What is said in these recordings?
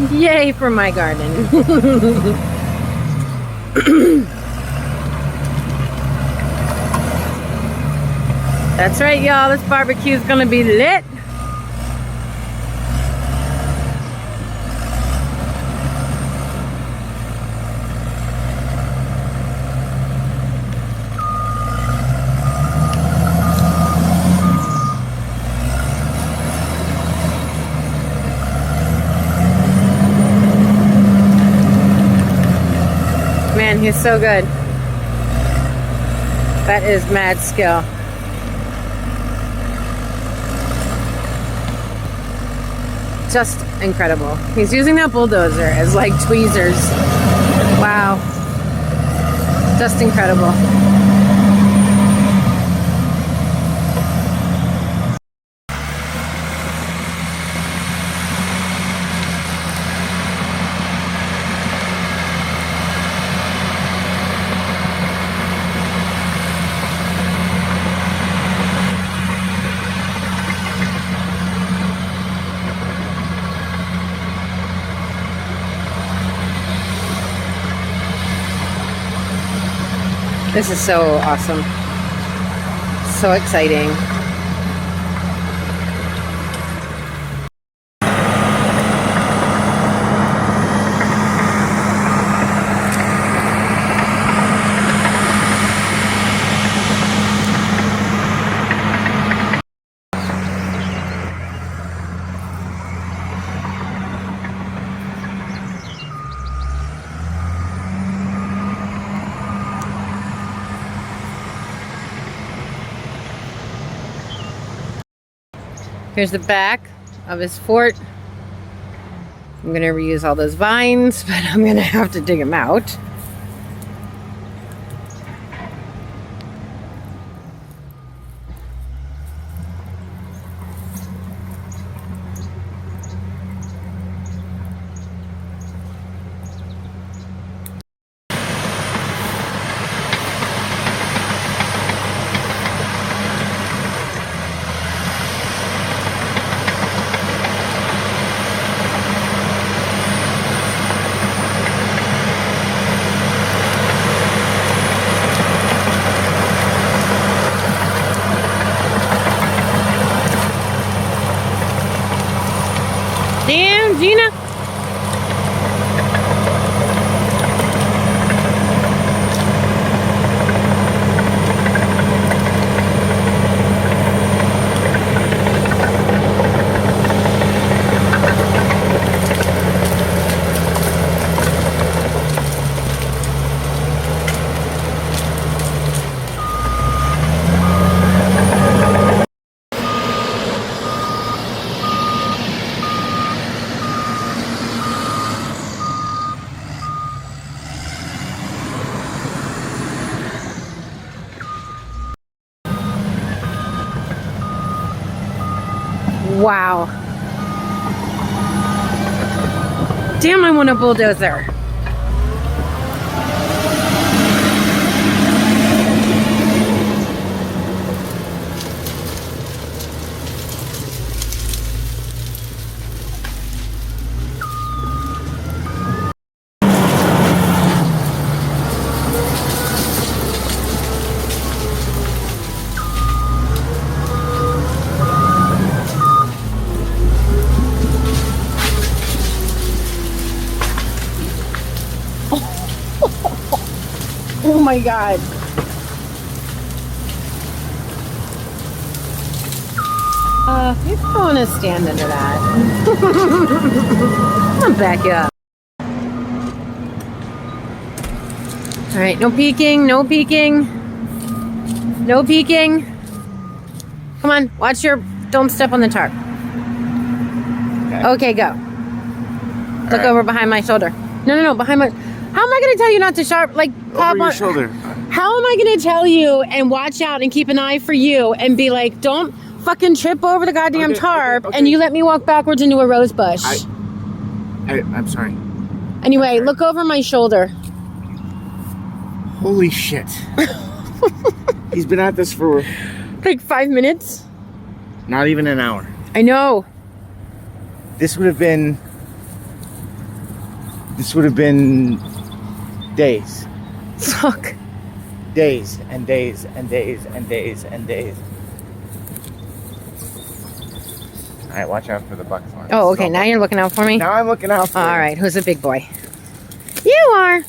Yay for my garden. That's right, y'all. This barbecue is gonna be lit. Man, he's so good. That is mad skill. Just incredible. He's using that bulldozer as like tweezers. Wow. Just incredible. This is so awesome. So exciting. Here's the back of his fort. I'm going to reuse all those vines, but I'm going to have to dig them out. Damn, Gina. Wow. Damn, I want a bulldozer. Oh my God. You don't want to stand under that. I'm gonna back you up. All right, no peeking, no peeking. No peeking. Come on, watch your, don't step on the tarp. Okay, go. Look over behind my shoulder. No, behind my, how am I going to tell you not to sharp, like, pop over your on shoulder? How am I going to tell you and watch out and keep an eye for you and be like, don't fucking trip over the goddamn tarp and you let me walk backwards into a rose bush. I'm sorry. Anyway, look over my shoulder. Holy shit. He's been at this for like 5 minutes. Not even an hour. I know. This would have been This would have been days. Fuck. Days and days and days and days and days. All right, watch out for the buckthorn. Oh, okay. Now you're looking out for me? Now I'm looking out for you. All right. Who's a big boy? You are.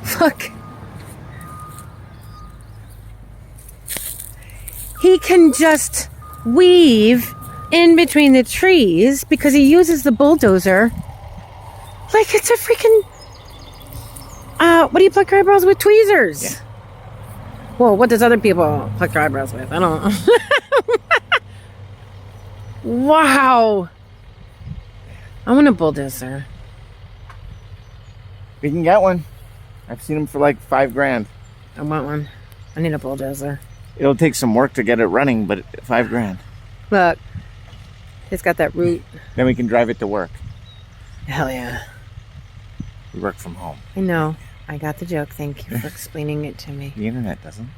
Fuck. He can just weave in between the trees because he uses the bulldozer like it's a freaking... what do you pluck your eyebrows with? Tweezers. Yeah. Whoa, what does other people pluck their eyebrows with? I don't know. Wow. I want a bulldozer. We can get one. I've seen them for like $5,000. I want one. I need a bulldozer. It'll take some work to get it running, but $5,000. Look. It's got that root. Then we can drive it to work. Hell yeah. We work from home. I know. I got the joke. Thank you for explaining it to me. The internet doesn't.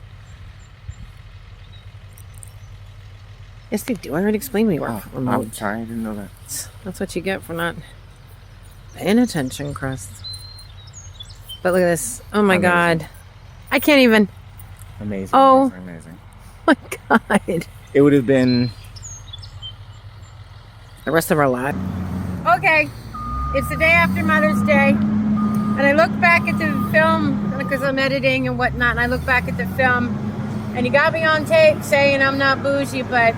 Yes, they do. I already explained we work remote. I'm sorry, I didn't know that. That's what you get for not paying attention, Chris. But look at this. Oh my God. I can't even. Amazing. Oh. Amazing. My God. It would have been the rest of our life. Okay. It's the day after Mother's Day. And I look back at the film because I'm editing and whatnot. And I look back at the film. And you got me on tape saying I'm not bougie, but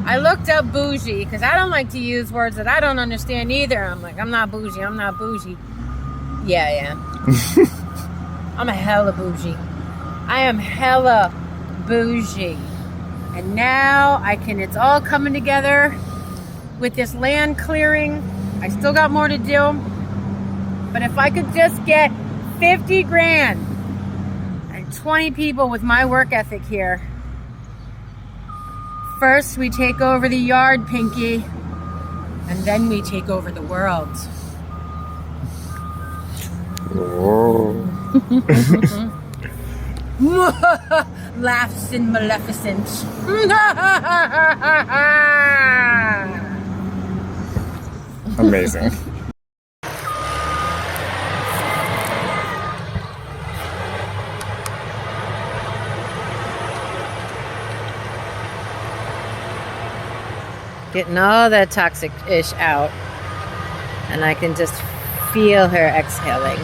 I looked up bougie because I don't like to use words that I don't understand either. I'm like, I'm not bougie. I'm not bougie. Yeah, I am. I'm a hella bougie. I am hella bougie. And now it's all coming together with this land clearing. I still got more to do. But if I could just get 50 grand and 20 people with my work ethic here. First, we take over the yard, Pinky. And then we take over the world. Laughs in Maleficent. amazing. Getting all that toxic-ish out. And I can just feel her exhaling.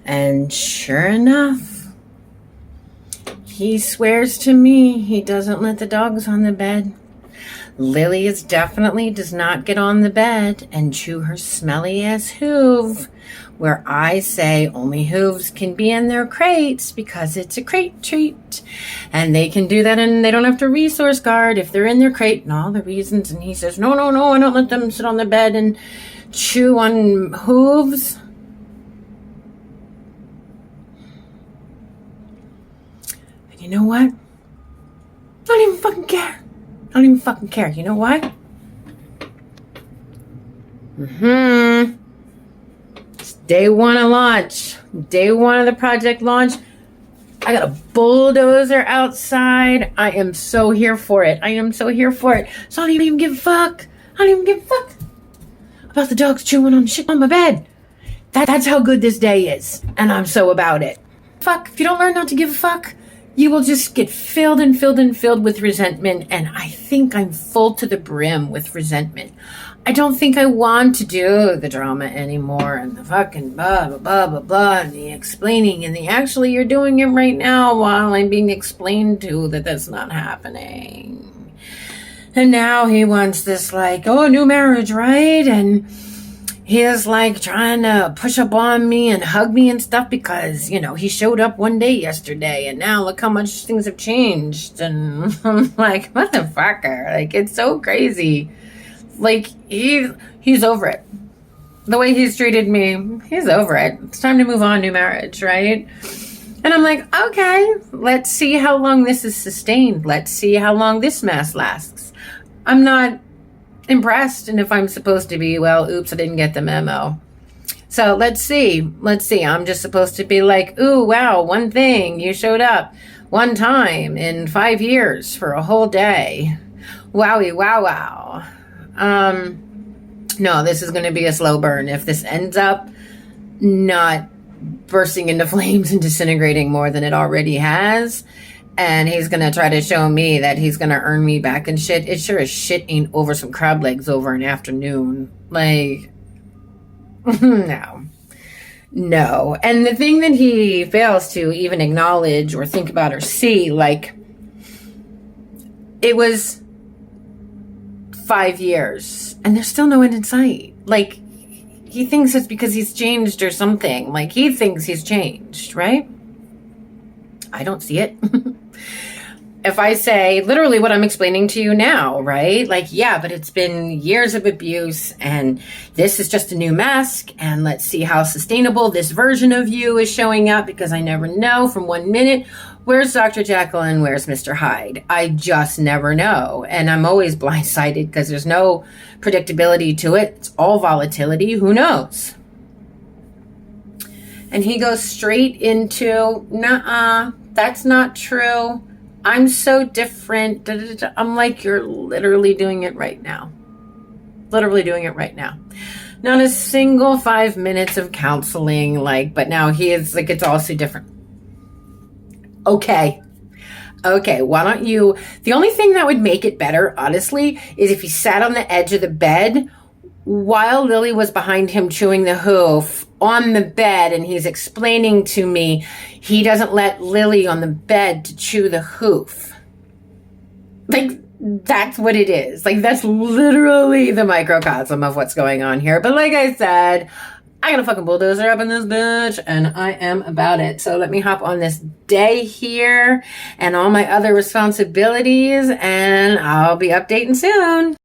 And sure enough, he swears to me he doesn't let the dogs on the bed. Lily does not get on the bed and chew her smelly ass hoof, where I say only hooves can be in their crates because it's a crate treat. And they can do that and they don't have to resource guard if they're in their crate and all the reasons. And he says, no, I don't let them sit on the bed and chew on hooves. And you know what? I don't even fucking care. I don't even fucking care. You know why? It's day one of launch. Day one of the project launch. I got a bulldozer outside. I am so here for it. So I don't even give a fuck. I don't even give a fuck about the dogs chewing on shit on my bed. That's how good this day is. And I'm so about it. Fuck. If you don't learn not to give a fuck, you will just get filled with resentment. And I think I'm full to the brim with resentment. I don't think I want to do the drama anymore and the fucking blah, blah, blah, blah, blah, and the explaining and the actually you're doing it right now while I'm being explained to that that's not happening. And now he wants this like, oh, new marriage, right? And he is like trying to push up on me and hug me and stuff because, you know, he showed up one day yesterday and now look how much things have changed. And I'm like, motherfucker, like it's so crazy. Like he's over it. The way he's treated me, he's over it. It's time to move on, new marriage, right? And I'm like, okay, let's see how long this is sustained. Let's see how long this mess lasts. I'm not impressed. And if I'm supposed to be, well, oops, I didn't get the memo. So let's see. I'm just supposed to be like, ooh, wow, one thing. You showed up one time in 5 years for a whole day. Wowie, wow. No, this is going to be a slow burn. If this ends up not bursting into flames and disintegrating more than it already has, and he's going to try to show me that he's going to earn me back and shit, it sure as shit ain't over some crab legs over an afternoon. Like, no. And the thing that he fails to even acknowledge or think about or see, like, it was 5 years and there's still no end in sight. Like, he thinks it's because he's changed or something. Like, he thinks he's changed, right? I don't see it. If I say literally what I'm explaining to you now, right? Like, yeah, but it's been years of abuse and this is just a new mask, and let's see how sustainable this version of you is showing up, because I never know from 1 minute, where's Dr. Jekyll and where's Mr. Hyde? I just never know. And I'm always blindsided because there's no predictability to it. It's all volatility. Who knows? And he goes straight into, nuh-uh, that's not true. I'm so different. Da, da, da. I'm like, you're literally doing it right now. Literally doing it right now. Not a single 5 minutes of counseling, like, but now he is like, it's all so different. Okay, why don't you, the only thing that would make it better, honestly, is if he sat on the edge of the bed while Lily was behind him chewing the hoof on the bed, and he's explaining to me he doesn't let Lily on the bed to chew the hoof. Like, that's what it is. Like, that's literally the microcosm of what's going on here. But like I said, I got a fucking bulldozer up in this bitch, and I am about it. So let me hop on this day here and all my other responsibilities, and I'll be updating soon.